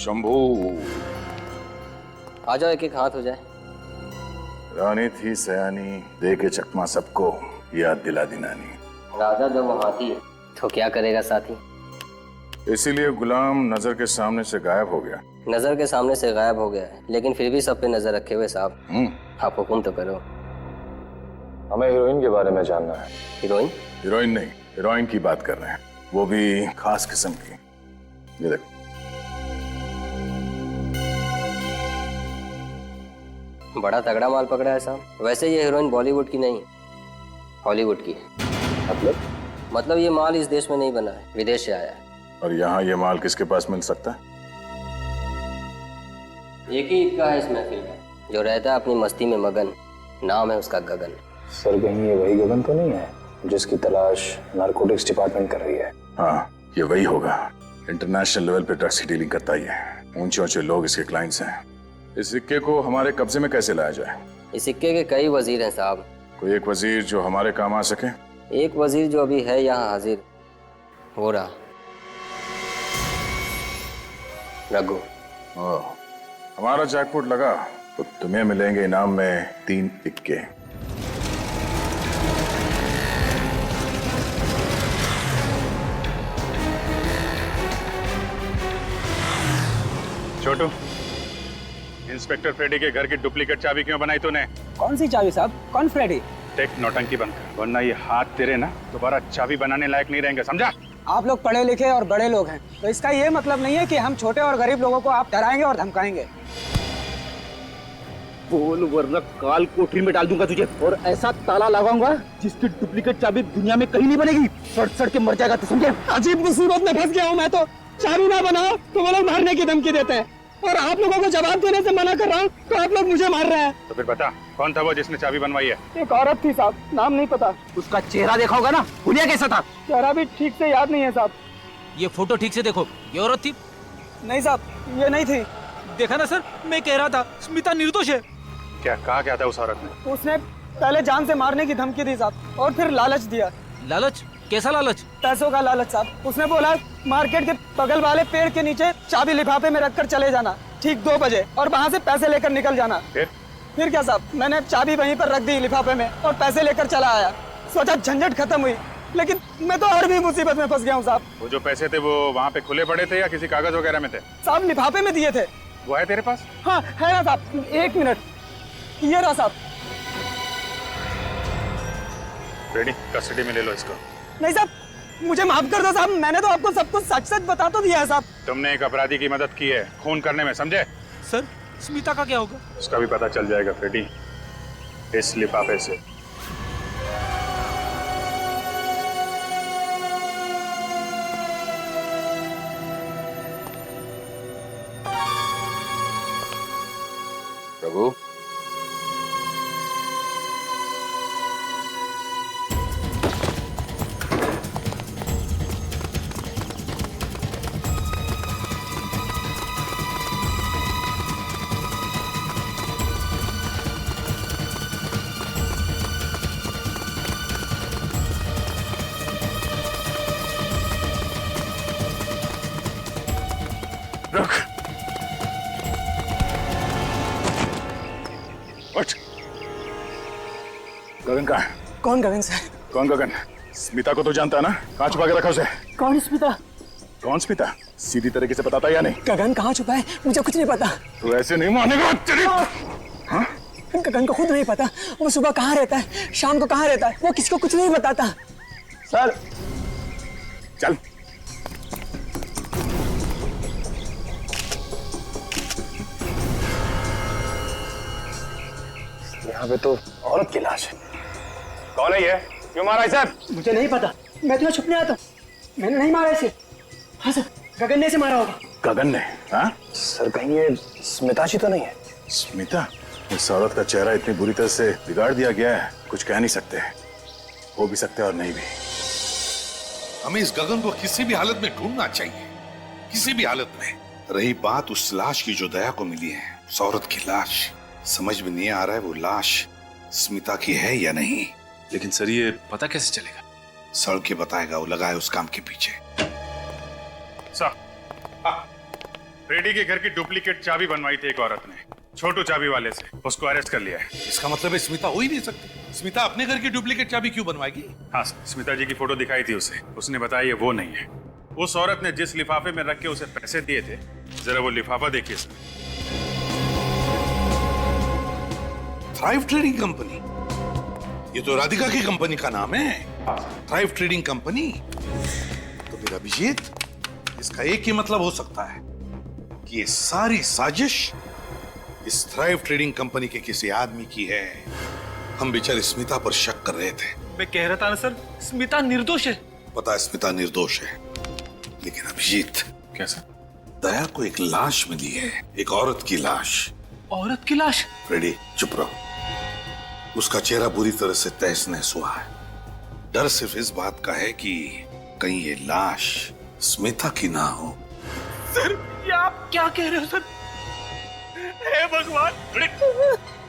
शंभू, आ जाओ, एक एक हाथ हो जाए। रानी थी सयानी, दे के चकमा सबको याद दिला दी नानी। राजा जब हाथी तो क्या करेगा साथी। इसीलिए गुलाम नजर के सामने से गायब हो गया। नजर के सामने से गायब हो गया है, लेकिन फिर भी सब पे नजर रखे हुए साहब। आप हुक्म तो करो। हमें हीरोइन के बारे में जानना है। हीरोइन? हीरोइन नहीं, हीरोइन की बात कर रहे हैं, वो भी खास किस्म की। ये देखो। बड़ा तगड़ा माल पकड़ा है साहब। वैसे ये हीरोइन बॉलीवुड की नहीं, हॉलीवुड की है। मतलब ये माल इस देश में नहीं बना है, विदेश से आया है। और यहाँ ये माल किसके पास मिल सकता है? एक ही इक्का है इस महफिल का, जो रहता है अपनी मस्ती में मगन। नाम है उसका गगन। सर कहीं ये वही गगन तो नहीं है जिसकी तलाश नारकोटिक्स डिपार्टमेंट कर रही है? हाँ, ये वही होगा। इंटरनेशनल लेवल पे ड्रग्स की डीलिंग करता ही है। ऊंचे ऊंचे लोग इसके क्लाइंट्स हैं। इस सिक्के को हमारे कब्जे में कैसे लाया जाए? इस सिक्के के कई वजीर हैं साहब। कोई एक वजीर जो हमारे काम आ सके? एक वजीर जो अभी है यहाँ हाजिर, हो रहा रघु। हमारा जैकपॉट लगा तो तुम्हें मिलेंगे इनाम में 3 इक्के। छोटू, इंस्पेक्टर फ्रेडी के घर की डुप्लीकेट चाबी क्यों बनाई तूने? कौन सी चाबी साहब? कौन फ्रेडी? टेक नौटंकी बंद कर, वरना ये हाथ तेरे ना दोबारा चाबी बनाने लायक नहीं रहेंगे, समझा? आप लोग पढ़े लिखे और बड़े लोग हैं, तो इसका ये मतलब नहीं है कि हम छोटे और गरीब लोगों को आप डराएंगे और धमकाएंगे। बोल वरना काल कोठरी में डाल दूंगा तुझे, और ऐसा ताला लगाऊंगा जिसकी डुप्लीकेट चाबी दुनिया में कहीं नहीं बनेगी। सड़ सड़ के मर जाएगा तो समझे? अजीब मुसीबत में फंस गया हूँ मैं तो। चाबी ना बनाओ तो वो लोग मारने की धमकी देते हैं, और आप लोगों को जवाब देने से मना कर रहा हूँ तो आप लोग मुझे मार रहे हैं। तो फिर बता, कौन था वो जिसने चाबी बनवाई है? एक औरत थी साहब, नाम नहीं पता। उसका चेहरा देखा होगा ना, हुलिया कैसा था? चेहरा भी ठीक से याद नहीं है साहब। ये फोटो ठीक से देखो, ये औरत थी? नहीं साहब, ये नहीं थी। देखा ना सर, मैं कह रहा था स्मिता निर्दोष है। क्या कहा क्या था उस औरत ने? उसने पहले जान से मारने की धमकी दी साहब, और फिर लालच दिया। लालच? कैसा लालच? पैसों का लालच साहब। उसने बोला मार्केट के बगल वाले पेड़ के नीचे चाबी लिफाफे में रखकर चले जाना ठीक 2 बजे, और वहाँ से पैसे लेकर निकल जाना। फिर क्या साहब, मैंने चाबी वहीं पर रख दी लिफाफे में और पैसे लेकर चला आया। सोचा झंझट खत्म हुई, लेकिन मैं तो और भी मुसीबत में फंस गया हूँ साहब। वो जो पैसे थे वो वहाँ पे खुले पड़े थे या किसी कागज वगैरह में थे? साहब लिफाफे में दिए थे। वो है तेरे पास? हाँ है ना साहब, 1 मिनट, ये रहा साहब। फ्रेडी, कस्टडी में ले लो इसको। नहीं साहब, मुझे माफ कर दो साहब, मैंने तो आपको सब कुछ सच सच बता तो दिया है साहब। तुमने एक अपराधी की मदद की है खून करने में, समझे? सर, स्मिता का क्या होगा? उसका भी पता चल जाएगा फ्रेडी, इस लिफाफे से। प्रभु, रुक। उठ। गगन कहाँ है? कौन गगन सर? कौन गगन? स्मिता को तो जानता है ना? कहाँ छुपा के रखा उसे? कौन स्मिता? कौन स्मिता? सीधी तरीके से बताता या नहीं? गगन कहाँ छुपा है मुझे कुछ नहीं पता। तू ऐसे नहीं मानेगा। हाँ? गगन को खुद नहीं पता, वो सुबह कहाँ रहता है, शाम को कहाँ रहता है, वो किसी को कुछ नहीं बताता। सर चल। यहाँ पे तो औरत की लाश है। कौन है ये? क्यों मारा है सर? मुझे नहीं पता, मैं तो यहाँ छुपने आया था, मैंने नहीं मारा इसे। हाँ सर, गगन ने इसे मारा होगा। गगन ने? हाँ सर कहीं ये स्मिता जी तो नहीं है? स्मिता? इस औरत का चेहरा इतनी बुरी तरह से बिगाड़ दिया गया है, कुछ कह नहीं सकते। हो भी सकते और नहीं भी। हमें इस गगन को किसी भी हालत में ढूंढना चाहिए, किसी भी हालत में। रही बात उस लाश की जो दया को मिली है, उस औरत की लाश, समझ में नहीं आ रहा है वो लाश स्मिता की है या नहीं। लेकिन सर ये पता कैसे चलेगा? सड़ के बताएगा, वो लगा है उस काम के पीछे। सर, फ्रेडी के घर की डुप्लीकेट चाबी बनवाई थी एक औरत ने, छोटू चाबी वाले से। उसको अरेस्ट कर लिया है। इसका मतलब है स्मिता हो ही नहीं सकती। स्मिता अपने घर की डुप्लीकेट चाबी क्यों बनवाएगी? हाँ, स्मिता जी की फोटो दिखाई थी उसे, उसने बताया ये वो नहीं है। उस औरत ने जिस लिफाफे में रख के उसे पैसे दिए थे, जरा वो लिफाफा देखिए सर। थ्राइव ट्रेडिंग कंपनी, ये तो राधिका की कंपनी का नाम है, थ्राइव ट्रेडिंग कंपनी। तो फिर अभिजीत, इसका एक ही मतलब हो सकता है कि ये सारी साजिश इस थ्राइव ट्रेडिंग कंपनी के किसी आदमी की है। हम बेचारे स्मिता पर शक कर रहे थे। मैं कह रहा था ना सर, स्मिता निर्दोष है। पता है स्मिता निर्दोष है, लेकिन अभिजीत, कैसा? दया को एक लाश मिली है, एक औरत की लाश। औरत की लाश? फ्रेडी चुप रहो। उसका चेहरा बुरी तरह से तहस नहस हुआ है। डर सिर्फ इस बात का है कि कहीं ये लाश स्मिता की ना हो। सर ये आप क्या कह रहे हो सर? हे भगवान!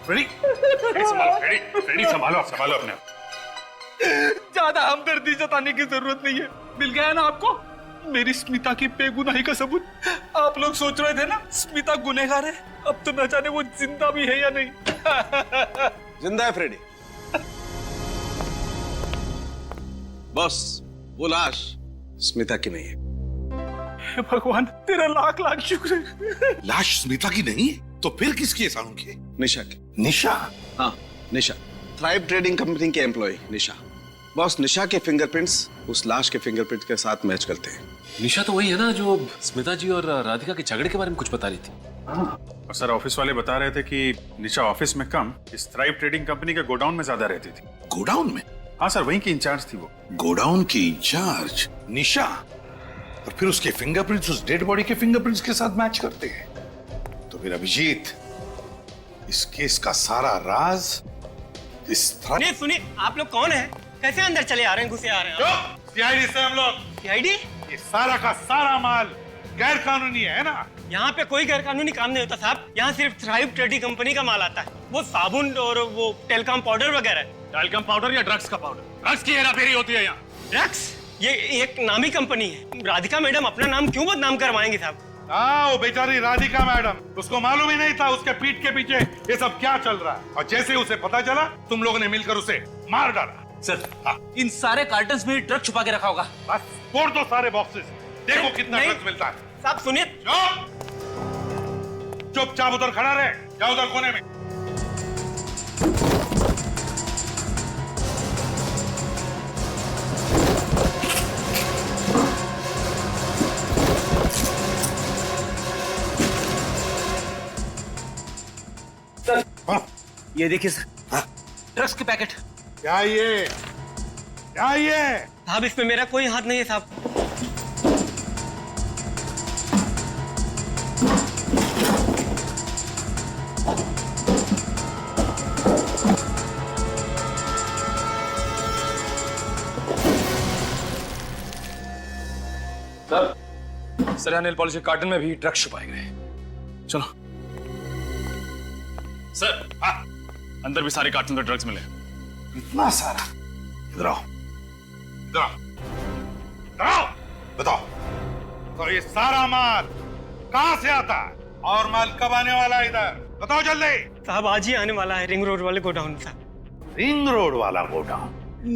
फ्रेडी संभालो अपने आप। ज्यादा हमदर्दी जताने की जरूरत नहीं है। मिल गया ना आपको मेरी स्मिता की बेगुनाही का सबूत। आप लोग सोच रहे थे ना स्मिता गुनहगार है, अब तो न जाने वो जिंदा भी है या नहीं। जिंदा है फ्रेडी। बॉस, वो लाश स्मिता की नहीं है। हे भगवान, तेरा लाख लाख शुक्र। लाश स्मिता की नहीं है तो फिर किसकी है सानू की? निशा की। निशा? हाँ, निशा, थ्राइव ट्रेडिंग कंपनी के एम्प्लॉय निशा। बॉस, निशा के फिंगरप्रिंट्स उस लाश के फिंगरप्रिंट के साथ मैच करते हैं। निशा तो वही है ना जो स्मिता जी और राधिका के झगड़े के बारे में कुछ बता रही थी। और सर ऑफिस वाले बता रहे थे कि निशा ऑफिस में कम, इस थ्राइव ट्रेडिंग कंपनी के गोडाउन में ज्यादा रहती थी। गोडाउन में? हाँ सर, वहीं की इंचार्ज थी वो। गोडाउन की इंचार्ज निशा, और फिर उसके फिंगरप्रिंट्स उस डेड बॉडी के फिंगरप्रिंट्स के साथ मैच करते हैं। तो फिर अभिजीत, इस केस का सारा राज इस सुनिए, आप लोग कौन है? कैसे अंदर चले आ रहे हैं, घुसे आ रहे हैं? सीआईडी से हम लोग। सीआईडी? ये सारा का सारा माल गैर कानूनी है ना? यहाँ पे कोई गैर कानूनी काम नहीं होता साहब। यहाँ सिर्फ थ्राइव ट्रेडिंग कंपनी का माल आता है। वो साबुन और वो टेलकॉम पाउडर वगैरह। टेलकॉम पाउडर या ड्रग्स का पाउडर? ड्रग्स की हेराफेरी होती है यहाँ। ड्रग्स? ये एक नामी कंपनी है। राधिका मैडम अपना नाम क्यों बदनाम करवाएंगे साहब? हाँ, वो बेचारी राधिका मैडम, उसको मालूम ही नहीं था उसके पीठ के पीछे ये सब क्या चल रहा है। और जैसे उसे पता चला, तुम लोगों ने मिलकर उसे मार डाला। सर इन सारे कार्टन्स में ड्रग छुपा के रखा होगा। बस तोड़ दो सारे बॉक्सेस, देखो कितना ड्रग्स मिलता है। साहब सुनिए। चुपचाप उधर खड़ा रहे, जाओ उधर कोने में। सर ये देखिए सर, ड्रग्स के पैकेट। क्या ये? साहब इसमें मेरा कोई हाथ नहीं है साहब। सर यहाँ नेल पॉलिश के कार्टन में भी ड्रग्स छुपाए गए। चलो सर। हाँ, अंदर भी सारे कार्टन में ड्रग्स मिले। इतना सारा? इधर आओ, बताओ। तो ये सारा माल कहाँ से आता है और माल कब आने वाला है इधर? बताओ जल्दी। साहब आज ही आने वाला है रिंग रोड वाले गोडाउन में साहब। रिंग रोड वाला गोडाउन?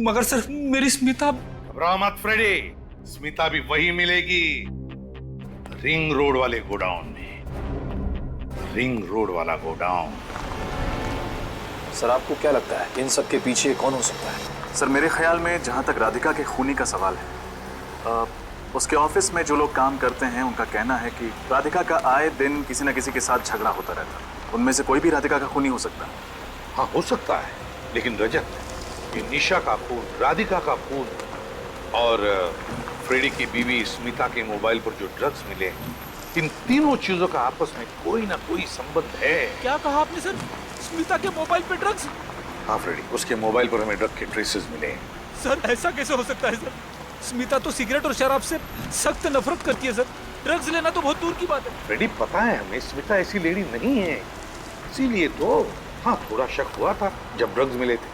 मगर सर मेरी स्मिता। घबराओ मत फ्रेडी, स्मिता भी वही मिलेगी, रिंग रोड वाले गोडाउन में। रिंग रोड वाला गोडाउन। सर आपको क्या लगता है इन सब के पीछे कौन हो सकता है? सर मेरे ख्याल में जहाँ तक राधिका के खूनी का सवाल है, उसके ऑफिस में जो लोग काम करते हैं उनका कहना है कि राधिका का आए दिन किसी न किसी के साथ झगड़ा होता रहता है। उनमें से कोई भी राधिका का खूनी हो सकता है। हाँ हो सकता है, लेकिन रजत, ये निशा का खून, राधिका का खून और फ्रेडी की बीवी स्मिता के मोबाइल पर जो ड्रग्स मिले, इन तीनों चीजों का आपस में कोई ना कोई संबंध है। क्या कहा आपने सर? स्मिता के मोबाइल पे ड्रग्स? हाँ फ्रेडी, उसके मोबाइल पर हमें ड्रग के ट्रेसेस मिले। सर ऐसा कैसे हो सकता है सर? स्मिता तो सिगरेट और शराब से सख्त नफरत करती है सर। ड्रग्स लेना तो बहुत दूर की बात है। फ्रेडी पता है हमें, स्मिता ऐसी लेडी नहीं है, इसीलिए तो हाँ थोड़ा शक हुआ था जब ड्रग्स मिले थे।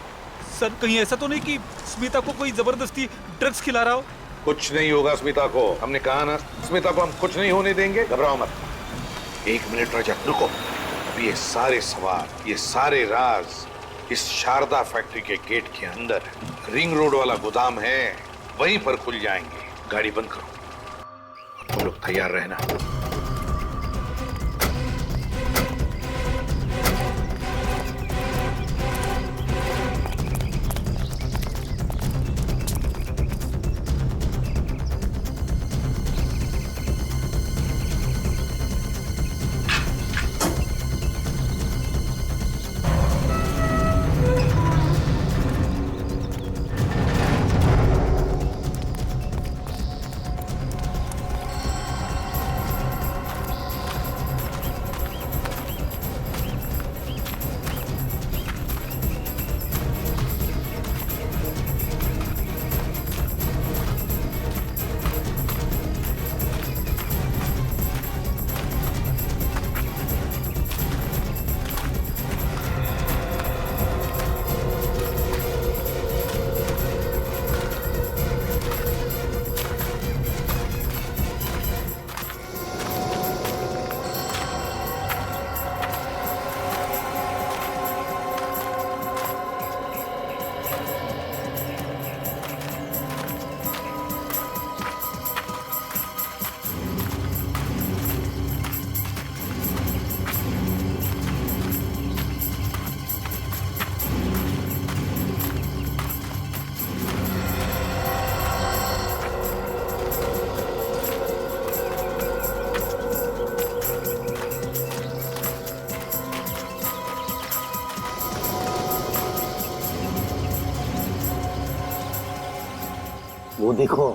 सर कहीं ऐसा तो नहीं कि स्मिता को कोई जबरदस्ती ड्रग्स खिला रहा हो? कुछ नहीं होगा स्मिता को, हमने कहा ना, स्मिता को हम कुछ नहीं होने देंगे, घबराओ मत। एक मिनट रजत रुको। अब ये सारे सवाल, ये सारे राज इस शारदा फैक्ट्री के गेट के अंदर रिंग रोड वाला गोदाम है, वहीं पर खुल जाएंगे। गाड़ी बंद करो, तुम लोग तैयार रहना। वो देखो,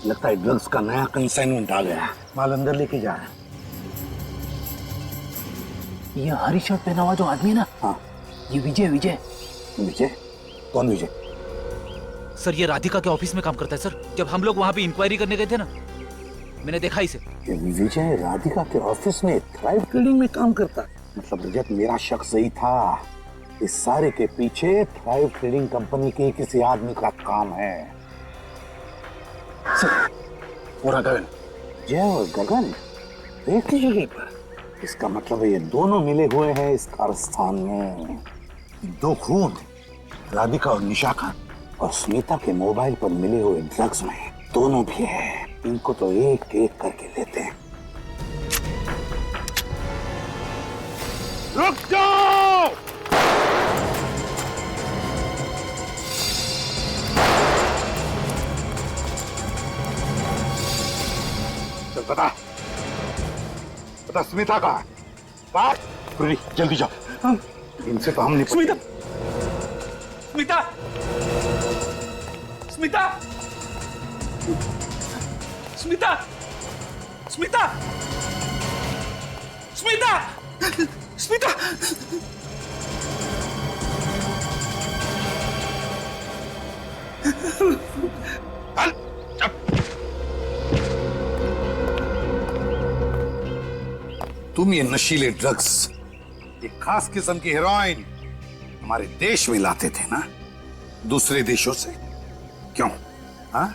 लगता है ड्रग्स का नया कंसाइनमेंट आ गया है। माल अंदर लेके जा रहा है। ये हरी शर्ट पहना हुआ जो आदमी है ना, हाँ, ये विजय। विजय? कौन विजय? सर ये राधिका के ऑफिस में काम करता है सर। जब हम लोग वहाँ पे इंक्वायरी करने गए थे ना, मैंने देखा इसे। विजय राधिका के ऑफिस में थ्राइव ट्रेडिंग में काम करता है। मतलब रजत, मेरा शक सही था। इस सारे के पीछे थ्राइव ट्रेडिंग कंपनी के किसी आदमी का काम है। और गगन, जय और गगन एक ही जगह पर। इसका मतलब है ये दोनों मिले हुए हैं इस कारस्थान में। दो खून, राधिका और निशा का, और स्मिता के मोबाइल पर मिले हुए ड्रग्स में दोनों भी है। इनको तो एक एक करके लेते हैं। रुक जाओ! बता स्मिता का बात। जल्दी जाओ, इनसे तो हम नहीं। स्मिता स्मिता स्मिता स्मिता स्मिता स्मिता स्मिता तुम ये नशीले ड्रग्स, एक खास किस्म की हेरोइन हमारे देश में लाते थे ना, दूसरे देशों से। क्यों? हाँ,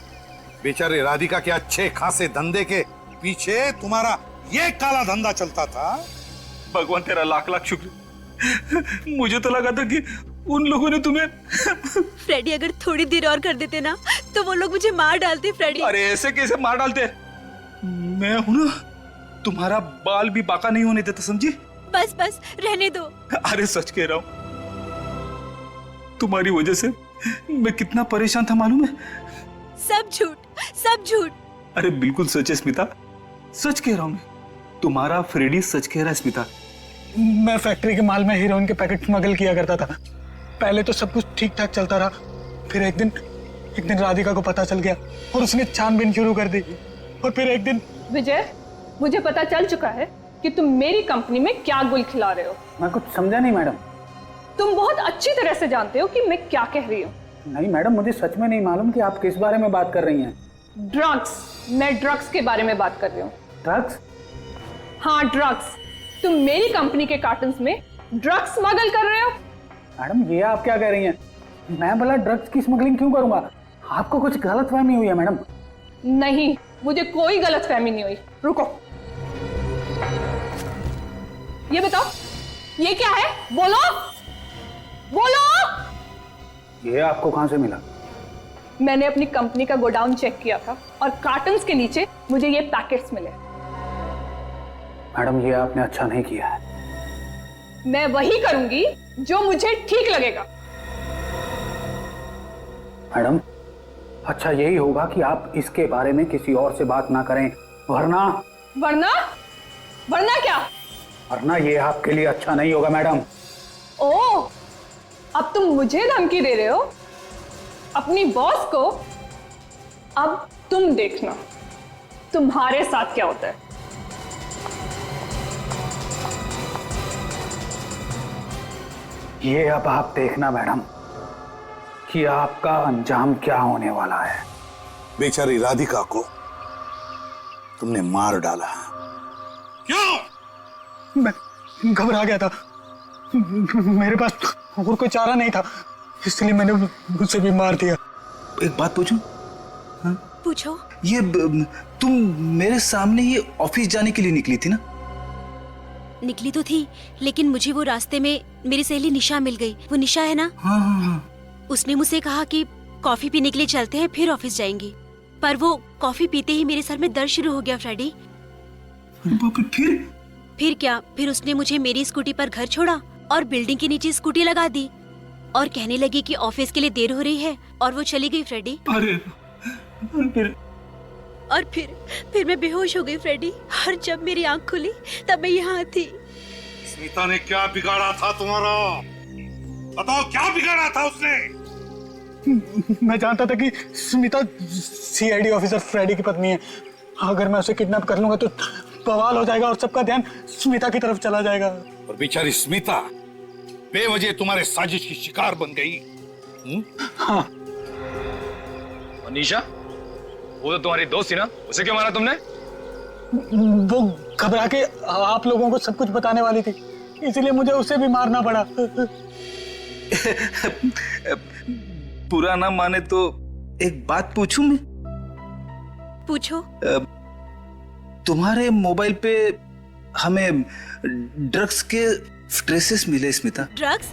बेचारे राधिका के अच्छे खासे धंधे के पीछे तुम्हारा ये काला धंधा चलता था। भगवान तेरा लाख लाख शुक्र। मुझे तो लगा था कि उन लोगों ने तुम्हें फ्रेडी, अगर थोड़ी देर और कर देते ना तो वो लोग मुझे मार डालते। फ्रेडी, अरे ऐसे कैसे मार डालते? मैं हूं ना, तुम्हारा बाल भी बाका नहीं होने देता, समझी? बस बस रहने दो। अरे सच कह रहा हूं, तुम्हारी वजह से मैं कितना परेशान था मालूम है? सब झूठ, सब झूठ। अरे बिल्कुल सच है स्मिता, सच कह रहा हूं मैं। तुम्हारा फ्रेडी सच कह रहा है स्मिता। मैं फैक्ट्री के माल में हीरोइन के पैकेट स्मगल किया करता था। पहले तो सब कुछ ठीक ठाक चलता रहा, फिर एक दिन राधिका को पता चल गया और उसने छानबीन शुरू कर दी। और फिर एक दिन विजय, मुझे पता चल चुका है कि तुम मेरी कंपनी में क्या गुल खिला रहे हो। मैं कुछ समझा नहीं मैडम। तुम बहुत अच्छी तरह से जानते हो कि मैं क्या कह रही हूँ। नहीं मैडम, मुझे सच में नहीं मालूम कि आप किस बारे में बात कर रही हैं। ड्रग्स, मैं ड्रग्स के बारे में बात कर रही हूँ। ड्रग्स? हाँ ड्रग्स। तुम मेरी कंपनी के कार्टन्स में ड्रग्स स्मगल कर रहे हो। मैडम ये आप क्या कह रही हैं? मैं भला ड्रग्स की स्मगलिंग क्यों करूंगा? आपको कुछ गलतफहमी हुई है मैडम। नहीं, मुझे कोई गलतफहमी नहीं हुई। रुको। ये बताओ, ये क्या है? बोलो बोलो। ये आपको कहां से मिला? मैंने अपनी कंपनी का गोडाउन चेक किया था और कार्टन्स के नीचे मुझे ये पैकेट्स मिले। मैडम, ये आपने अच्छा नहीं किया है। मैं वही करूंगी जो मुझे ठीक लगेगा। मैडम, अच्छा यही होगा कि आप इसके बारे में किसी और से बात ना करें, वरना वरना क्या? वरना ये आपके लिए अच्छा नहीं होगा मैडम। ओह, अब तुम मुझे धमकी दे रहे हो अपनी बॉस को? अब तुम देखना तुम्हारे साथ क्या होता है। ये अब आप देखना मैडम कि आपका अंजाम क्या होने वाला है। बेचारी राधिका को तुमने मार डाला। क्यों? मैं घबरा गया था, मेरे पास और कोई चारा नहीं था, इसलिए मैंने मुझसे भी मार दिया। एक बात पूछूं? हाँ? पूछो। ये तुम मेरे सामने ये ऑफिस जाने के लिए निकली थी ना? निकली तो थी, लेकिन मुझे वो रास्ते में मेरी सहेली निशा मिल गई। वो निशा है ना? हाँ हाँ हाँ। उसने मुझसे कहा कि कॉफी पीने के लिए चलते हैं, फिर ऑफिस जाएंगे। पर वो कॉफी पीते ही मेरे सर में दर्द शुरू हो गया फ्रेडी। फिर क्या? फिर उसने मुझे मेरी स्कूटी पर घर छोड़ा और बिल्डिंग के नीचे स्कूटी लगा दी और कहने लगी कि ऑफिस के लिए देर हो रही है, और वो चली गई फ्रेडी। फिर मैं बेहोश हो गई फ्रेडी, और जब मेरी आंख खुली तब मैं यहाँ थी। स्मिता ने क्या बिगाड़ा था तुम्हारा? बताओ, क्या बिगाड़ा था उसने? मैं जानता था कि स्मिता सीआईडी ऑफिसर फ्रेडी की पत्नी है। अगर मैं उसे किडनैप कर लूंगा तो बवाल हो जाएगा और सबका ध्यान स्मिता की तरफ चला जाएगा। और बेचारी स्मिता बेवजह तुम्हारे साजिश की शिकार बन गई। हाँ। और निशा, वो तो तुम्हारी दोस्त थी ना, उसे क्यों मारा तुमने? वो घबरा के आप लोगों को सब कुछ बताने वाली थी, इसलिए मुझे उसे भी मारना पड़ा। बुरा ना माने तो एक बात पूछूं मैं? पूछो। तुम्हारे मोबाइल पे हमें ड्रग्स के ट्रेसेस मिले स्मिता। ड्रग्स?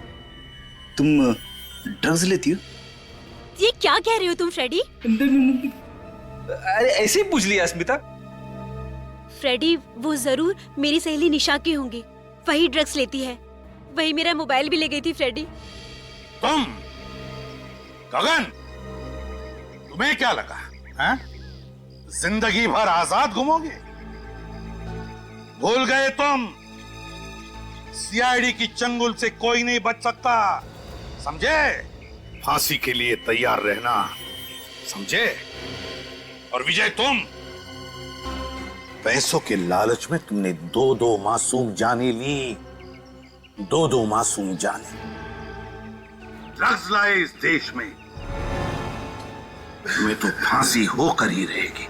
तुम ड्रग्स लेती हो? ये क्या कह रहे हो तुम फ्रेडी? अरे ऐसे ही पूछ लिया स्मिता। फ्रेडी, वो जरूर मेरी सहेली निशा की होंगी, वही ड्रग्स लेती है, वही मेरा मोबाइल भी ले गई थी फ्रेडी। तुम गगन, तुम्हें क्या लगा है? जिंदगी भर आजाद घूमोगे? भूल गए तुम, सीआईडी की चंगुल से कोई नहीं बच सकता, समझे? फांसी के लिए तैयार रहना, समझे? और विजय, तुम पैसों के लालच में तुमने दो मासूम जाने ली, दो मासूम जाने। ड्रग्स लाए इस देश में, तुम्हें तो फांसी होकर ही रहेगी।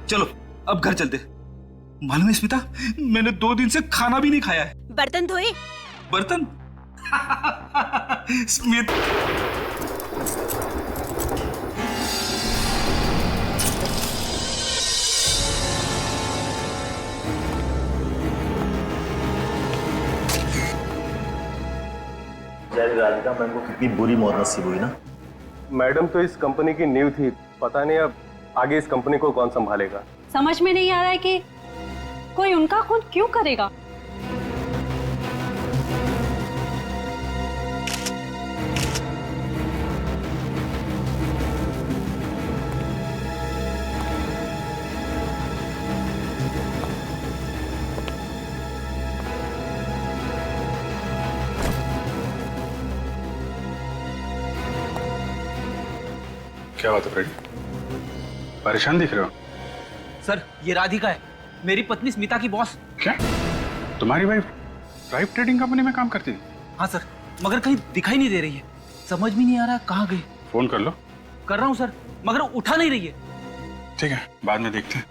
चलो अब घर चलते। मालूम है स्मिता, मैंने 2 दिन से खाना भी नहीं खाया है। बर्तन धोए? बर्तन? स्मित, राधिका मैम को कितनी बुरी मौत नसीब हुई ना। मैडम तो इस कंपनी की नींव थी, पता नहीं अब आगे इस कंपनी को कौन संभालेगा। समझ में नहीं आ रहा है कि कोई उनका खून क्यों करेगा। क्या बात है फ्रेडी? परेशान दिख रहे हो? सर, ये राधिका है, मेरी पत्नी स्मिता की बॉस। क्या? तुम्हारी वाइफ ड्राइव ट्रेडिंग कंपनी में काम करती थी? हाँ सर, मगर कहीं दिखाई नहीं दे रही है, समझ में नहीं आ रहा कहाँ गई। फोन कर लो। कर रहा हूँ सर, मगर उठा नहीं रही है। ठीक है, बाद में देखते हैं।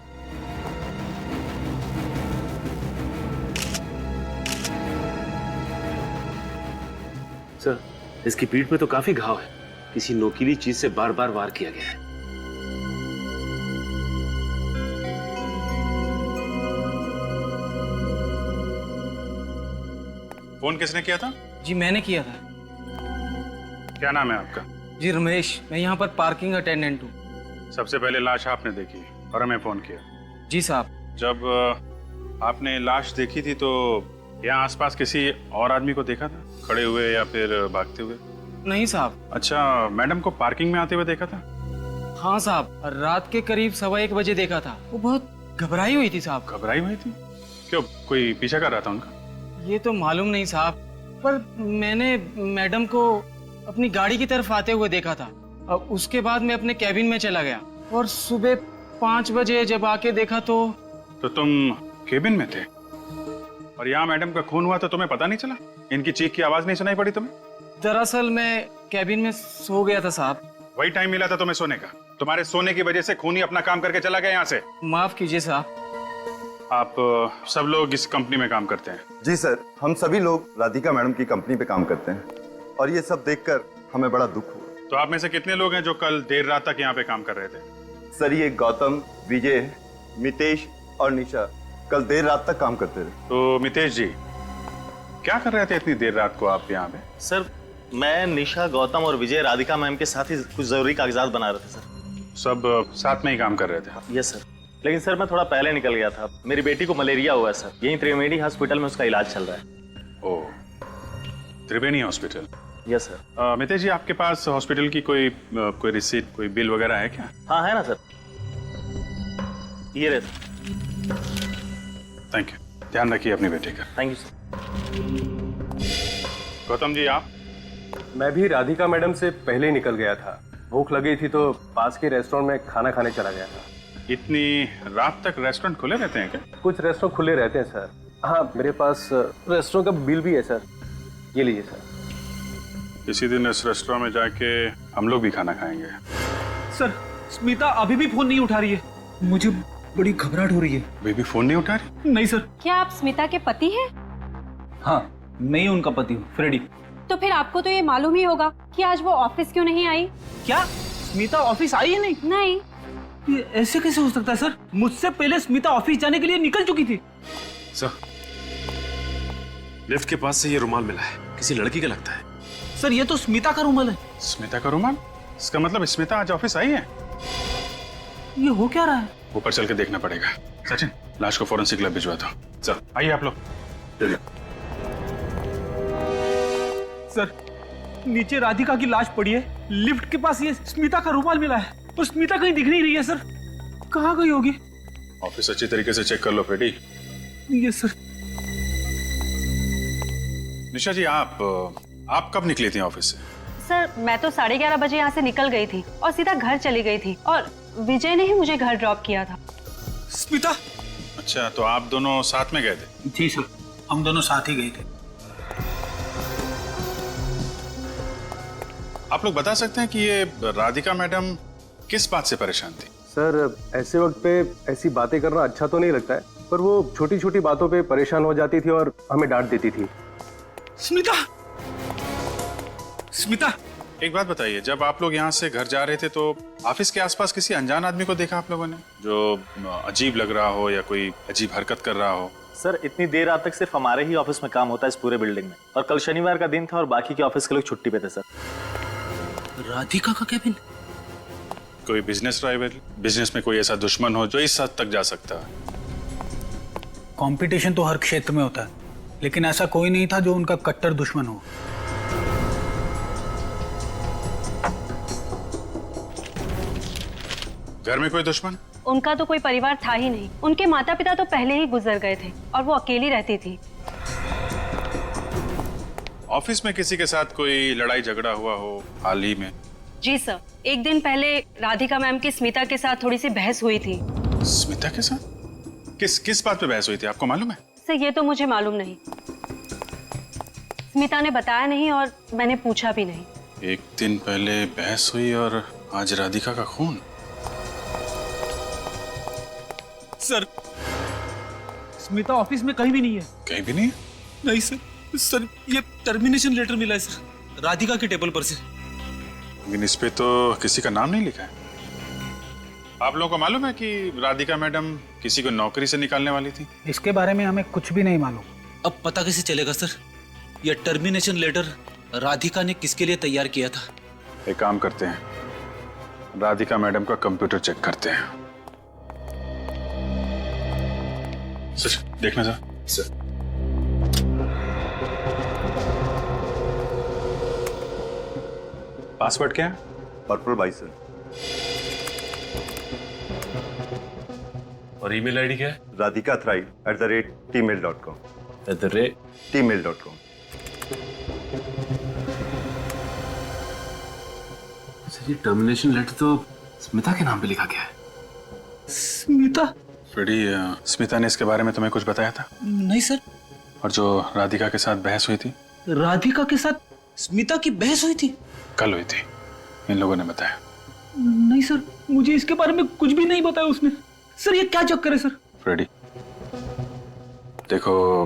सर, इसकी पीठ में तो काफी घाव है, किसी नोकीली चीज से बार बार वार किया गया है। फोन किसने किया था? जी मैंने किया था। क्या नाम है आपका? जी रमेश, मैं यहाँ पर पार्किंग अटेंडेंट हूँ। सबसे पहले लाश आपने देखी और हमें फोन किया? जी साहब। जब आपने लाश देखी थी तो यहाँ आसपास किसी और आदमी को देखा था, खड़े हुए या फिर भागते हुए? नहीं साहब। अच्छा, मैडम को पार्किंग में आते हुए देखा था? हाँ साहब, रात के करीब 1:15 बजे देखा था। वो बहुत घबराई हुई थी साहब। घबराई हुई थी? क्यों, कोई पीछा कर रहा था उनका? ये तो मालूम नहीं साहब, पर मैंने मैडम को अपनी गाड़ी की तरफ आते हुए देखा था। अब उसके बाद मैं अपने कैबिन में चला गया और सुबह 5 बजे जब आके देखा तो तुम केबिन में थे और यहाँ मैडम का खून हुआ तो तुम्हें पता नहीं चला? इनकी चीख की आवाज नहीं सुनाई पड़ी तुम्हें? दरअसल मैं कैबिन में सो गया था साहब। वही टाइम मिला था तुम्हें सोने का? तुम्हारे सोने की वजह से खूनी अपना काम करके चला गया यहाँ से। माफ कीजिए साहब। आप सब लोग इस कंपनी में काम करते हैं? जी सर, हम सभी लोग राधिका मैडम की कंपनी पे काम करते हैं और ये सब देखकर हमें बड़ा दुख हुआ। तो आप में से कितने लोग हैं जो कल देर रात तक यहाँ पे काम कर रहे थे? सर, ये गौतम, विजय, मितेश और निशा कल देर रात तक काम करते थे। तो मितेश जी, क्या कर रहे थे इतनी देर रात को आप यहाँ पे? सर, मैं, निशा, गौतम और विजय राधिका मैम के साथ ही कुछ जरूरी कागजात बना रहे थे सर। सब साथ में ही काम कर रहे थे? यस सर, लेकिन सर मैं थोड़ा पहले निकल गया था। मेरी बेटी को मलेरिया हुआ है सर, यहीं त्रिवेणी हॉस्पिटल में उसका इलाज चल रहा है। Oh, Triveni hospital? Yes sir. Mitesh ji, आपके पास हॉस्पिटल की कोई रिसीट, कोई बिल वगैरह है क्या? हाँ है ना सर, ये रहे सर। थैंक यू, ध्यान रखिए अपनी बेटी का। Thank you sir. Gautam ji, आप? मैं भी राधिका मैडम से पहले ही निकल गया था। भूख लगी थी तो पास के रेस्टोरेंट में खाना खाने चला गया था। इतनी रात तक रेस्टोरेंट खुले रहते हैं क्या? कुछ रेस्टोरेंट खुले रहते हैं सर। हाँ, मेरे पास रेस्टोरेंट का बिल भी है सर, ये लीजिए सर। किसी दिन इस रेस्टोरेंट में जाके हम लोग भी खाना खाएंगे। सर, स्मिता अभी भी फोन नहीं उठा रही है। मुझे बड़ी घबराहट हो रही है। अभी भी फोन नहीं उठा रही? नहीं सर। क्या आप स्मिता के पति हैं? हाँ, मैं ही उनका पति हूँ, फ्रेडी। तो फिर आपको तो ये मालूम ही होगा कि आज वो ऑफिस क्यों नहीं आई। क्या स्मिता ऑफिस आई है? नहीं। ये ऐसे कैसे हो सकता है सर? मुझसे पहले स्मिता ऑफिस जाने के लिए निकल चुकी थी। सर, लिफ्ट के पास से ये रुमाल मिला है, किसी लड़की का लगता है। सर, ये तो स्मिता का रुमाल है। स्मिता का रुमाल? इसका मतलब स्मिता आज ऑफिस आई है? ये हो क्या रहा है? ऊपर चल के देखना पड़ेगा। सचिन, लाश को फॉरेंसिक लैब भिजवा दो। चल आइए आप लोग। सर, नीचे राधिका की लाश पड़ी है, लिफ्ट के पास ये स्मिता का रुमाल मिला है और स्मिता कहीं दिख नहीं रही है। सर, कहाँ गई होगी? ऑफिस अच्छी तरीके से चेक कर लो Freddie. Yes sir. Nisha ji, आप कब निकली थी ऑफिस से? सर, मैं तो 11:30 बजे यहाँ से निकल गई थी और सीधा घर चली गई थी और विजय ने ही मुझे घर ड्रॉप किया था। स्मिता? अच्छा, तो आप दोनों साथ में गए थे? जी सर, हम दोनों साथ ही गए थे। आप लोग बता सकते हैं कि ये राधिका मैडम किस बात से परेशान थी? सर, ऐसे वक्त पे ऐसी बातें करना अच्छा तो नहीं लगता है, पर वो छोटी छोटी बातों पे परेशान हो जाती थी और हमें डांट देती थी। स्मिता? स्मिता, एक बात बताइए, जब आप लोग यहाँ से घर जा रहे थे तो ऑफिस के आसपास किसी अनजान आदमी को देखा आप लोगों ने, जो अजीब लग रहा हो या कोई अजीब हरकत कर रहा हो? सर, इतनी देर रात तक सिर्फ हमारे ही ऑफिस में काम होता है इस पूरे बिल्डिंग में, और कल शनिवार का दिन था और बाकी के ऑफिस के लोग छुट्टी पे थे सर। राधिका का कैबिन? कोई बिजनेस राइवल, बिजनेस में कोई ऐसा दुश्मन हो जो इस हद तक जा सकता है? कंपटीशन तो हर क्षेत्र में होता है, लेकिन ऐसा कोई नहीं था जो उनका कट्टर दुश्मन हो। घर में कोई दुश्मन? उनका तो कोई परिवार था ही नहीं। उनके माता पिता तो पहले ही गुजर गए थे और वो अकेली रहती थी। ऑफिस में किसी के साथ कोई लड़ाई झगड़ा हुआ हो हाल ही में? जी सर, एक दिन पहले राधिका मैम की स्मिता के साथ थोड़ी सी बहस हुई थी। स्मिता के साथ? किस बात पे बहस हुई थी, आपको मालूम है? सर, ये तो मुझे मालूम नहीं। स्मिता ने बताया नहीं और मैंने पूछा भी नहीं। एक दिन पहले बहस हुई और आज राधिका का खून? सर, स्मिता ऑफिस में कहीं भी नहीं है। कहीं भी नहीं? नहीं सर। सर, ये टर्मिनेशन लेटर मिला है सर, राधिका के टेबल पर से। लेकिन इस पे तो किसी का नाम नहीं लिखा है। आप लोगों को मालूम है कि राधिका मैडम किसी को नौकरी से निकालने वाली थी? इसके बारे में हमें कुछ भी नहीं मालूम। अब पता कैसे चलेगा सर? ये टर्मिनेशन लेटर राधिका ने किसके लिए तैयार किया था? एक काम करते हैं, राधिका मैडम का कंप्यूटर चेक करते हैं। सर देखना सर। पासवर्ड क्या है? Purple by sir. और ईमेल आईडी क्या है? radhikathrive@tmail.com। tmail.com। सर ये टर्मिनेशन लेटर तो स्मिता के नाम पे लिखा गया है। स्मिता? फ्रेडी, स्मिता ने इसके बारे में तुम्हें कुछ बताया था? नहीं सर। और जो राधिका के साथ बहस हुई थी? राधिका के साथ स्मिता की बहस हुई थी? कल हुई थी, इन लोगों ने बताया। नहीं सर, मुझे इसके बारे में कुछ भी नहीं बताया उसने। सर ये क्या चक्कर है सर? फ्रेडी देखो,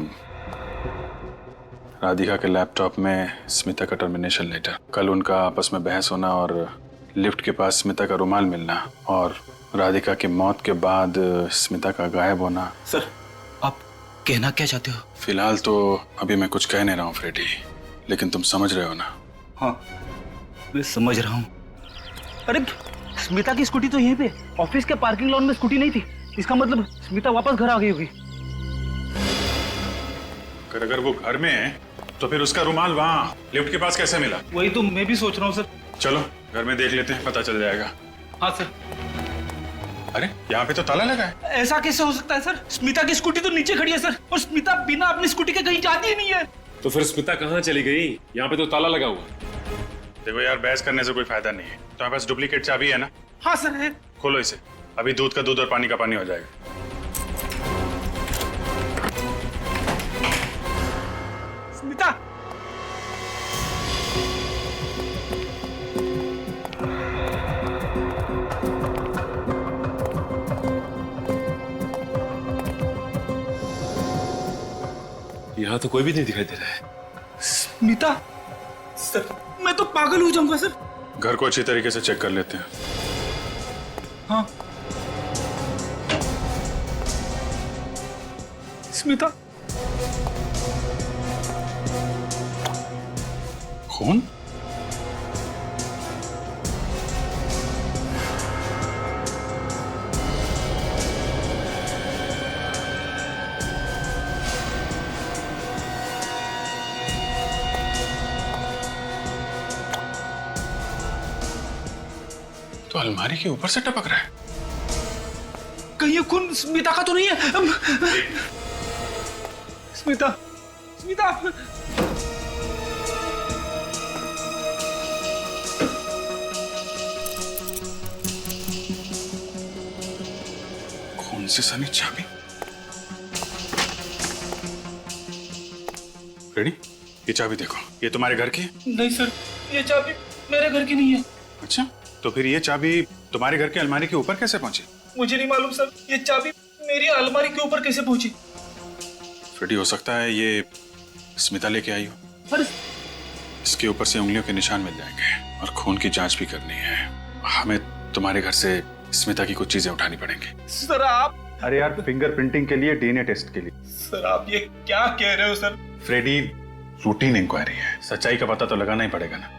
राधिका के लैपटॉप में स्मिता का टर्मिनेशन लेटर, कल उनका आपस में बहस होना और लिफ्ट के पास स्मिता का रुमाल मिलना और राधिका की मौत के बाद स्मिता का गायब होना। सर आप कहना क्या चाहते हो? फिलहाल तो अभी मैं कुछ कह नहीं रहा हूँ फ्रेडी, लेकिन तुम समझ रहे हो ना? हाँ मैं समझ रहा हूँ। अरे स्मिता की स्कूटी तो यहीं पे ऑफिस के पार्किंग लॉन में स्कूटी नहीं थी। इसका मतलब स्मिता वापस घर आ गई होगी। अगर वो घर में है तो फिर उसका रुमाल वहाँ लिफ्ट के पास कैसे मिला? वही तो मैं भी सोच रहा हूँ सर। चलो घर में देख लेते हैं, पता चल जाएगा। हाँ सर। अरे यहाँ पे तो ताला लगा है। ऐसा कैसे हो सकता है सर? स्मिता की स्कूटी तो नीचे खड़ी है सर, और स्मिता बिना अपनी स्कूटी के कहीं जाती ही नहीं है। तो फिर स्मिता कहाँ चली गई? यहाँ पे तो ताला लगा हुआ। देखो यार, बहस करने से कोई फायदा नहीं है। तुम्हारे पास डुप्लीकेट चाबी है ना? हाँ सर है। खोलो इसे, अभी दूध का दूध और पानी का पानी हो जाएगा। स्मिता! यहाँ तो कोई भी नहीं दिखाई दे रहा है। स्मिता? सर मैं तो पागल हो जाऊंगा सर। घर को अच्छी तरीके से चेक कर लेते हैं। हाँ स्मिता। खून? तो अलमारी के ऊपर से टपक रहा है। कहीं ये खून स्मिता का तो नहीं है? स्मिता, स्मिता! खून से सनी चाबी। रेडी? ये चाबी देखो, ये तुम्हारे घर की है? नहीं सर, ये चाबी मेरे घर की नहीं है। अच्छा, तो फिर ये चाबी तुम्हारे घर के अलमारी के ऊपर कैसे पहुंची? मुझे नहीं मालूम सर, ये चाबी मेरी अलमारी के ऊपर कैसे पहुंची? फ्रेडी, हो सकता है ये स्मिता लेके आई हो। पर इसके ऊपर से उंगलियों के निशान मिल जाएंगे और खून की जांच भी करनी है। हमें तुम्हारे घर से स्मिता की कुछ चीजें उठानी पड़ेंगी। सर आप... अरे यार, फिंगरप्रिंटिंग के लिए, डीएनए टेस्ट के लिए। सर आप ये क्या कह रहे हो सर? फ्रेडी, रूटीन इंक्वायरी है, सच्चाई का पता तो लगाना ही पड़ेगा ना।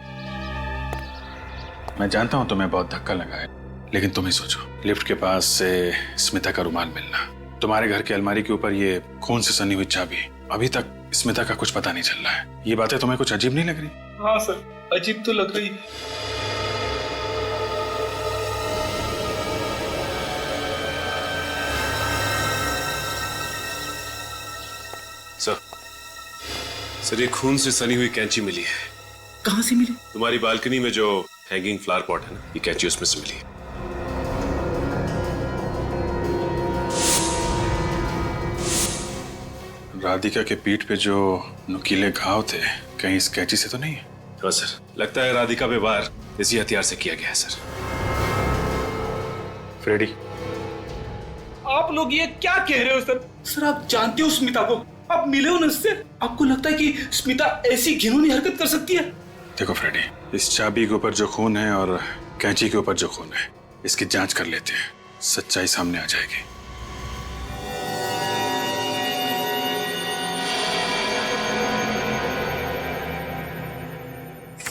मैं जानता हूं तुम्हें बहुत धक्का लगा है, लेकिन तुम ही सोचो, लिफ्ट के पास से स्मिता का रुमाल मिलना, तुम्हारे घर के अलमारी के ऊपर ये खून से सनी हुई चाबी, अभी तक स्मिता का कुछ पता नहीं चल रहा है। ये बातें तुम्हें कुछ अजीब नहीं लग रही? हाँ सर, अजीब तो लग रही है। सर ये खून से सनी हुई कैंची मिली है। कहाँ से मिली? तुम्हारी बालकनी में जो हैंगिंग फ्लावर पॉट है ना, ये कैंची उसमें से मिली है। राधिका के पीठ पे जो नुकीले घाव थे, कहीं इस कैंची से तो नहीं है? हाँ सर, लगता है राधिका पे वार इसी हथियार से किया गया है सर। फ्रेडी, आप लोग ये क्या कह रहे हो सर? सर आप जानते हो स्मिता को, आप मिले हो ना उससे, आपको लगता है कि स्मिता ऐसी घिनौनी हरकत कर सकती है? देखो फ्रेडी, इस चाबी के ऊपर जो खून है और कैंची के ऊपर जो खून है, इसकी जांच कर लेते हैं, सच्चाई सामने आ जाएगी।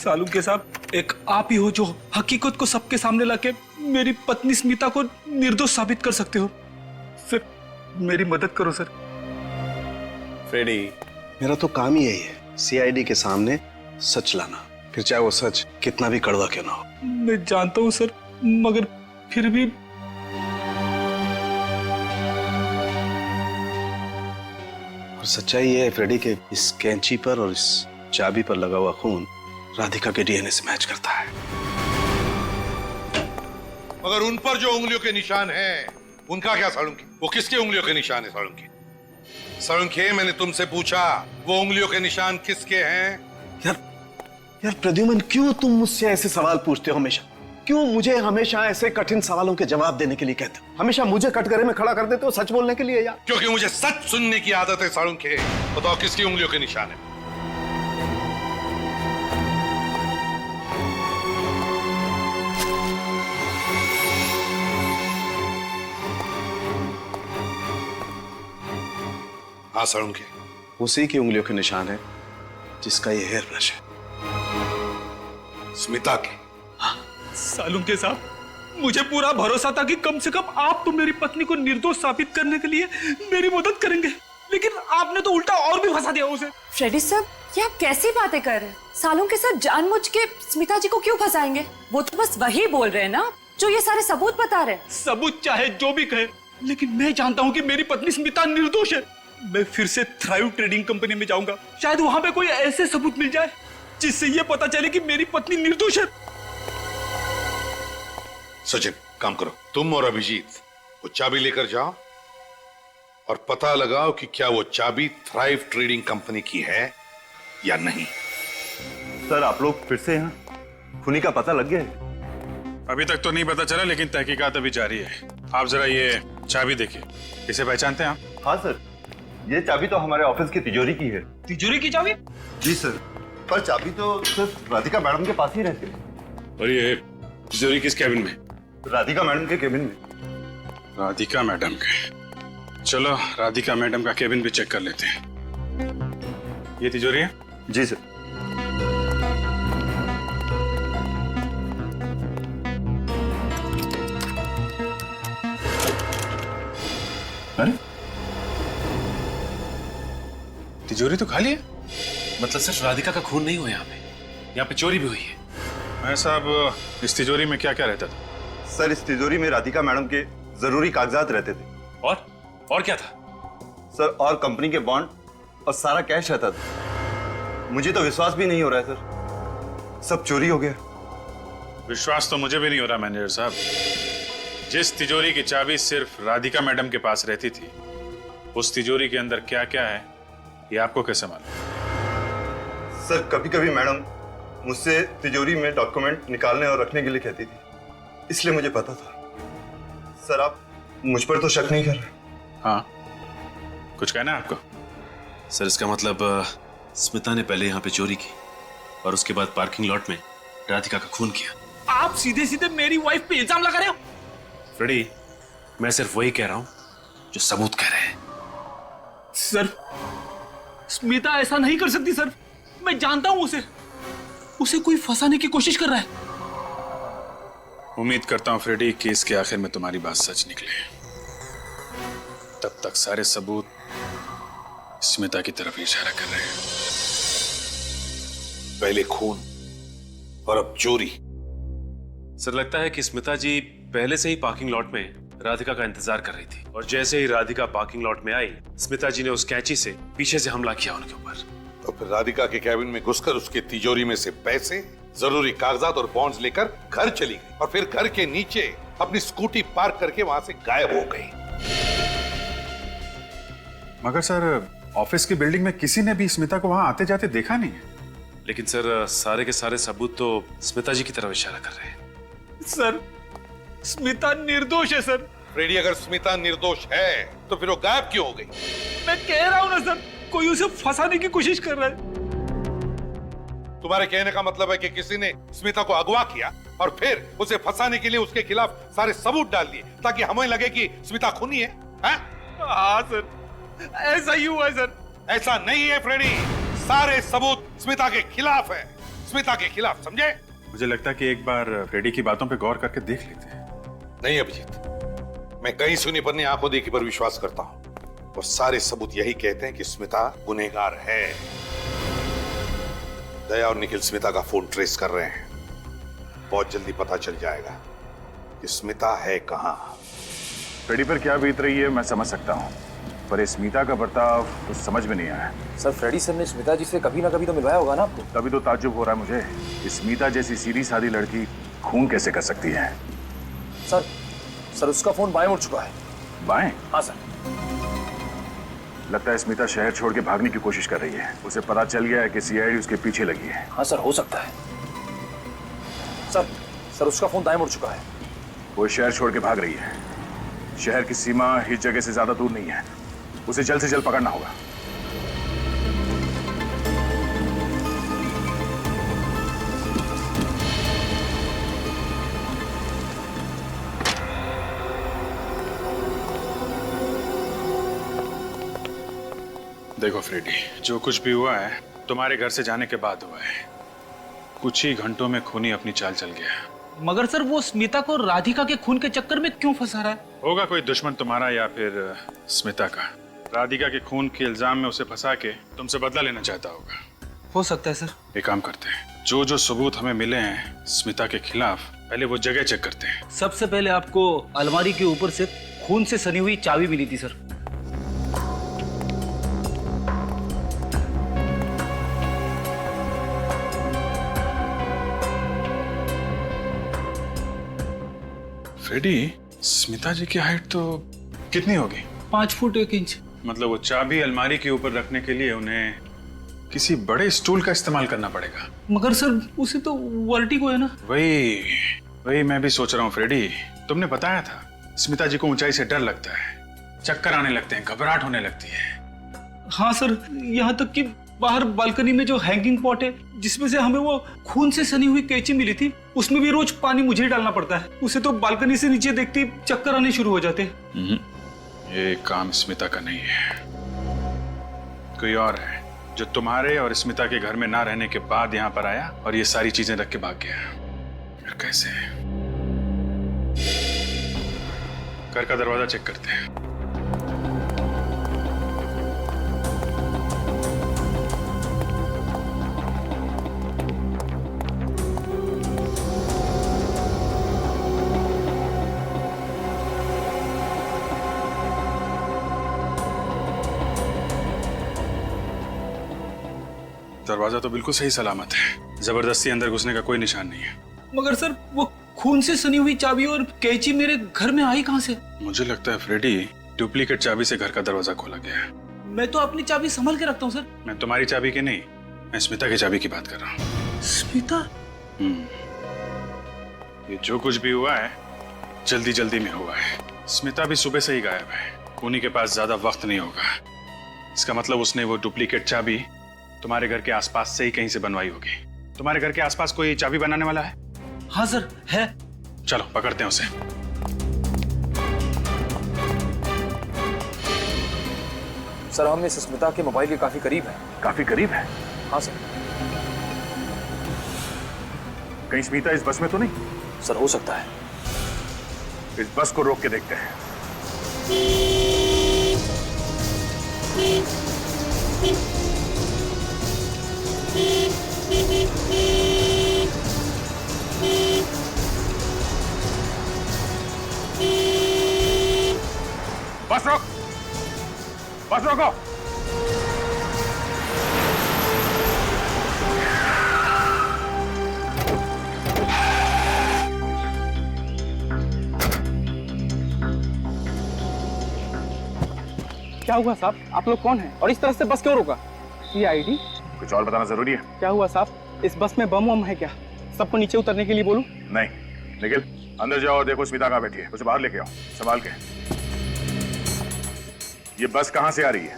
सालुंके साहब, एक आप ही हो जो हकीकत को सबके सामने लाके मेरी पत्नी स्मिता को निर्दोष साबित कर सकते हो। सर मेरी मदद करो सर। फ्रेडी, मेरा तो काम ही यही है, सीआईडी के सामने सच लाना, फिर चाहे वो सच कितना भी कड़वा क्यों ना हो। मैं जानता हूँ सर, मगर फिर भी और सच्चाई ये है फ्रेडी कि इस कैंची पर और इस चाबी पर लगा हुआ खून राधिका के डीएनए से मैच करता है। मगर उन पर जो उंगलियों के निशान हैं, उनका क्या सालुंके? वो किसके उंगलियों के निशान है सालुंके? सालुंके, मैंने तुमसे पूछा वो उंगलियों के निशान किसके हैं? यार प्रद्युमन, क्यों तुम मुझसे ऐसे सवाल पूछते हो हमेशा? क्यों मुझे हमेशा ऐसे कठिन सवालों के जवाब देने के लिए कहते हो? हमेशा मुझे कटघरे में खड़ा कर देते हो सच बोलने के लिए यार। क्योंकि मुझे सच सुनने की आदत है सालुंके। बताओ किसकी उंगलियों के निशान है? हाँ सालुंके, उसी की उंगलियों के निशान है जिसका ये हेयर ब्रश है। स्मिता के? सालुंके साहब, मुझे पूरा भरोसा था कि कम से कम आप तो मेरी पत्नी को निर्दोष साबित करने के लिए मेरी मदद करेंगे, लेकिन आपने तो उल्टा और भी फंसा दिया उसे। फ्रेडी साहब, ये आप कैसी बातें कर रहे हैं? सालुंके साहब जानबूझ के स्मिता जी को क्यों फंसाएंगे? वो तो बस वही बोल रहे हैं ना जो ये सारे सबूत बता रहे हैं। सबूत चाहे जो भी कहे, लेकिन मैं जानता हूँ कि मेरी पत्नी स्मिता निर्दोष है। मैं फिर से थ्राइव ट्रेडिंग कंपनी में जाऊंगा, शायद वहां पे कोई ऐसे सबूत मिल जाए जिससे ये पता चले कि मेरी पत्नी निर्दोष है। सचिन, काम करो, तुम और अभिजीत वो चाबी लेकर जाओ और पता लगाओ कि क्या वो चाबी थ्राइव ट्रेडिंग कंपनी की है या नहीं। सर, आप लोग फिर से यहाँ? खूनी का पता लग गया है? अभी तक तो नहीं पता चला, लेकिन तहकीकात अभी जारी है। आप जरा ये चाबी देखिए, इसे पहचानते हैं आप? हाँ सर, ये चाबी तो हमारे ऑफिस की तिजोरी की है। तिजोरी की चाबी? जी सर, पर चाबी तो सिर्फ राधिका मैडम के पास ही रहती है। और ये तिजोरी किस कैबिन में? राधिका मैडम के केबिन में। राधिका मैडम के? चलो राधिका मैडम का केबिन भी चेक कर लेते हैं। ये तिजोरी है? जी सर। अरे तिजोरी तो खाली है। मतलब सिर्फ राधिका का खून नहीं हुआ यहाँ पे, यहाँ पे चोरी भी हुई है। मैं साहब, इस तिजोरी में क्या क्या रहता था? सर, इस तिजोरी में राधिका मैडम के जरूरी कागजात रहते थे। और क्या था? सर, और कंपनी के बॉन्ड और सारा कैश रहता था। मुझे तो विश्वास भी नहीं हो रहा है सर, सब चोरी हो गया। विश्वास तो मुझे भी नहीं हो रहा मैनेजर साहब। जिस तिजोरी की चाबी सिर्फ राधिका मैडम के पास रहती थी, उस तिजोरी के अंदर क्या क्या है ये आपको कैसे मालूम? सर, कभी कभी मैडम मुझसे तिजोरी में डॉक्यूमेंट निकालने और रखने के लिए कहती थी, इसलिए मुझे पता था। सर, आप मुझ पर तो शक नहीं कर रहे? हाँ, कुछ कहना है आपको? सर, इसका मतलब स्मिता ने पहले यहाँ पे चोरी की और उसके बाद पार्किंग लॉट में राधिका का खून किया। आप सीधे सीधे मेरी वाइफ पे इल्जाम लगा रहे हो? फ्रेडी, मैं सिर्फ वही कह रहा हूँ जो सबूत कह रहे हैं। सर, स्मिता ऐसा नहीं कर सकती सर। मैं जानता हूं उसे कोई फंसाने की कोशिश कर रहा है। उम्मीद करता हूं फ्रेडी कि इसके आखिर में तुम्हारी बात सच निकले। तब तक सारे सबूत स्मिता की तरफ इशारा कर रहे हैं। पहले खून और अब चोरी। सर, लगता है कि स्मिता जी पहले से ही पार्किंग लॉट में राधिका का इंतजार कर रही थी और जैसे ही राधिका पार्किंग लॉट में आई, स्मिता जी ने उस कैंची से पीछे से हमला किया उनके ऊपर। तो फिर राधिका के कैबिन में घुसकर उसके तिजोरी में से पैसे, जरूरी कागजात और बॉन्ड्स लेकर घर चली गई और फिर घर के नीचे अपनी स्कूटी पार्क करके वहां से गायब हो गई। मगर सर, ऑफिस की बिल्डिंग में किसी ने भी स्मिता को वहां आते जाते देखा नहीं है। लेकिन सर, सारे के सारे सबूत तो स्मिता जी की तरफ इशारा कर रहे हैं। सर, स्मिता निर्दोष है सर। फ्रेडी, अगर स्मिता निर्दोष है तो फिर वो गायब क्यों हो गई? मैं कह रहा हूं ना सर, कोई उसे फंसाने की कोशिश कर रहा है। तुम्हारे कहने का मतलब है कि किसी ने स्मिता को अगवा किया और फिर उसे फंसाने के लिए उसके खिलाफ सारे सबूत डाल दिए ताकि हमें लगे कि स्मिता खूनी है? हाँ सर, ऐसा ही हुआ है सर। ऐसा नहीं है फ्रेडी, सारे सबूत स्मिता के खिलाफ है। स्मिता के खिलाफ, समझे? मुझे लगता है कि एक बार फ्रेडी की बातों पे गौर करके देख लेते हैं। नहीं अभिजीत, मैं कहीं सुनी पर नहीं, आंखों देखी पर विश्वास करता हूं, और सारे सबूत यही कहते हैं कि स्मिता गुनहगार है। दया और निखिल स्मिता का फोन ट्रेस कर रहे हैं। बहुत जल्दी पता चल जाएगा कि स्मिता है कहां। फ्रेडी पर क्या बीत रही है मैं समझ सकता हूँ, पर इस स्मिता का बर्ताव तो समझ में नहीं आया। सर फ्रेडी सर ने स्मिता जी से कभी ना कभी तो मिलवाया होगा ना आपको? तभी तो ताज्जुब हो रहा है मुझे, स्मिता जैसी सीधी सादी लड़की खून कैसे कर सकती है? सर उसका फोन बाएं मुड़ चुका है। बाएं? हाँ सर। लगता है स्मिता शहर छोड़ के भागने की कोशिश कर रही है। उसे पता चल गया है कि सीआईडी उसके पीछे लगी है। हाँ सर, हो सकता है। सर उसका फोन दाएं मुड़ चुका है। वो शहर छोड़ के भाग रही है। शहर की सीमा इस जगह से ज्यादा दूर नहीं है, उसे जल्द से जल्द पकड़ना होगा। देखो फ्रेडी, जो कुछ भी हुआ है तुम्हारे घर से जाने के बाद हुआ है। कुछ ही घंटों में खूनी अपनी चाल चल गया। मगर सर वो स्मिता को राधिका के खून के चक्कर में क्यों फंसा रहा है? होगा कोई दुश्मन तुम्हारा या फिर स्मिता का। राधिका के खून के इल्जाम में उसे फंसा के तुमसे बदला लेना चाहता होगा। हो सकता है सर। एक काम करते हैं, जो जो सबूत हमें मिले हैं स्मिता के खिलाफ, पहले वो जगह चेक करते हैं। सबसे पहले आपको अलमारी के ऊपर से खून से सनी हुई चाबी मिली थी सर। फ्रेडी, स्मिता जी की हाइट तो कितनी होगी? 5 फुट 1 इंच। मतलब वो चाबी अलमारी के ऊपर रखने के लिए उन्हें किसी बड़े स्टूल का इस्तेमाल करना पड़ेगा। मगर सर उसे तो वर्टिगो है ना। वही मैं भी सोच रहा हूँ फ्रेडी। तुमने बताया था स्मिता जी को ऊंचाई से डर लगता है, चक्कर आने लगते हैं, घबराहट होने लगती है। हाँ सर, यहाँ तक कि बाहर बालकनी में जो हैंगिंग पॉट है जिसमें से हमें वो खून से सनी हुई कैंची मिली थी, उसमें भी रोज पानी मुझे ही डालना पड़ता है। उसे तो बालकनी से नीचे देखते चक्कर आने शुरू हो जाते। ये काम स्मिता का नहीं है, कोई और है जो तुम्हारे और स्मिता के घर में ना रहने के बाद यहाँ पर आया और ये सारी चीजें रख के भाग गया। फिर कैसे? घर का दरवाजा चेक करते हैं। दरवाजा तो बिल्कुल सही सलामत है, जबरदस्ती अंदर घुसने का कोई निशान नहीं है। मगर सर वो खून से सनी हुई चाबी और कैंची मेरे घर में आई कहां से? मुझे लगता है फ्रेडी, डुप्लीकेट चाबी से घर का दरवाजा खोला गया है। मैं तो अपनी चाबी संभाल के रखता हूँ सर। मैं तुम्हारी चाबी की नहीं, मैं स्मिता की चाबी की बात कर रहा हूँ। स्मिता? ये जो कुछ भी हुआ है जल्दी जल्दी में हुआ है। स्मिता भी सुबह से ही गायब है, उन्हीं के पास ज्यादा वक्त नहीं होगा। इसका मतलब उसने वो डुप्लीकेट चाबी तुम्हारे घर के आसपास से ही कहीं से बनवाई होगी। तुम्हारे घर के आसपास कोई चाबी बनाने वाला है? हाँ सर, है। चलो पकड़ते हैं उसे। सर हम इस स्मिता के मोबाइल के काफी करीब हैं। काफी करीब है? हाँ सर। कहीं स्मिता इस बस में तो नहीं? सर हो सकता है। इस बस को रोक के देखते हैं। बस रोक, बस रोको। क्या हुआ साहब? आप लोग कौन हैं और इस तरह से बस क्यों रोका? सीआईडी? कुछ और बताना जरूरी है? क्या हुआ साहब? इस बस में बम वम है क्या? सबको नीचे उतरने के लिए बोलूं? नहीं, निखिल अंदर जाओ और देखो स्मिता कहाँ बैठी है, उसे बाहर लेके आओ संभाल के। ये बस कहां से आ रही है?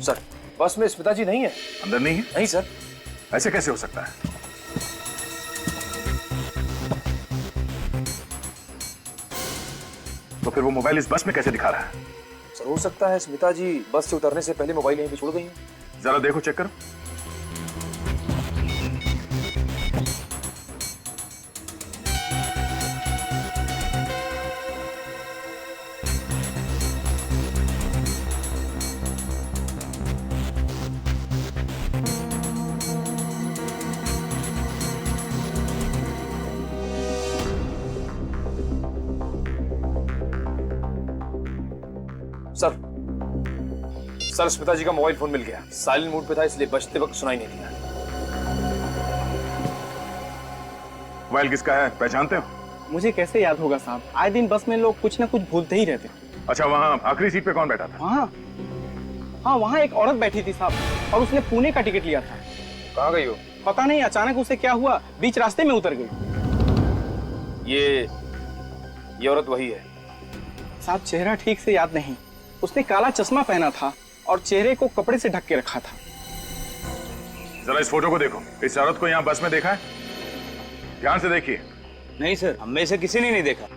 सर बस में स्मिता जी नहीं है। अंदर नहीं है? नहीं सर। ऐसे कैसे हो सकता है? फिर वो मोबाइल इस बस में कैसे दिखा रहा है? सर हो सकता है स्मिता जी बस से उतरने से पहले मोबाइल यहीं पे छोड़ गई हैं। जरा देखो, चेक करो। सर स्मिता जी का मोबाइल फोन मिल गया। साइलेंट मोड पे था इसलिए बजते वक्त सुनाई नहीं दिया। मोबाइल किसका है, पहचानते हो? मुझे कैसे याद होगा साहब, आए दिन बस में लोग कुछ ना कुछ भूलते ही रहते। अच्छा, वहाँ आखिरी सीट पे कौन बैठा था? हाँ, वहाँ एक औरत बैठी थी साहब, और उसने पुणे का टिकट लिया था। कहाँ गई हो? पता नहीं अचानक उसे क्या हुआ, बीच रास्ते में उतर गई। ये औरत वही है साहब, चेहरा ठीक से याद नहीं। उसने काला चश्मा पहना था और चेहरे को कपड़े से ढक के रखा था। जरा इस फोटो को देखो। इस औरत को यहाँ बस में देखा है? ध्यान से देखिए। नहीं सर, हम में से किसी ने नहीं देखा।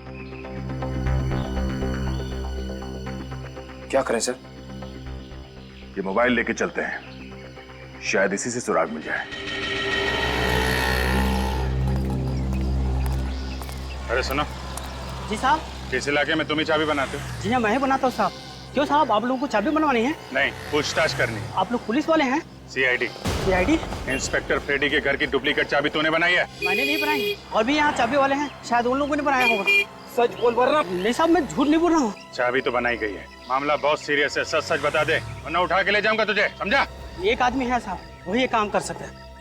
क्या करें सर? ये मोबाइल लेके चलते हैं, शायद इसी से सुराग मिल जाए। अरे सुनो जी साहब। किस इलाके में तुम ही चाबी बनाते हो? जी हाँ, मैं ही बनाता हूँ साहब। क्यों साहब, आप लोगों को चाबी बनवानी है? नहीं, पूछताछ करनी। आप लोग पुलिस वाले हैं? सीआईडी। सीआईडी? इंस्पेक्टर फ्रेडी के घर की डुप्लीकेट चाबी तूने बनाई है? मैंने नहीं बनाई। और भी यहाँ चाबी वाले हैं, शायद उन लोगों ने बनाया होगा। सच बोल रहा? नहीं साहब, मैं झूठ नहीं बोल रहा हूँ। चाबी तो बनाई गई है, मामला बहुत सीरियस है, सच सच बता दे वरना उठा के ले जाऊंगा तुझे, समझा? एक आदमी है साहब, वही ये काम कर सकते हैं।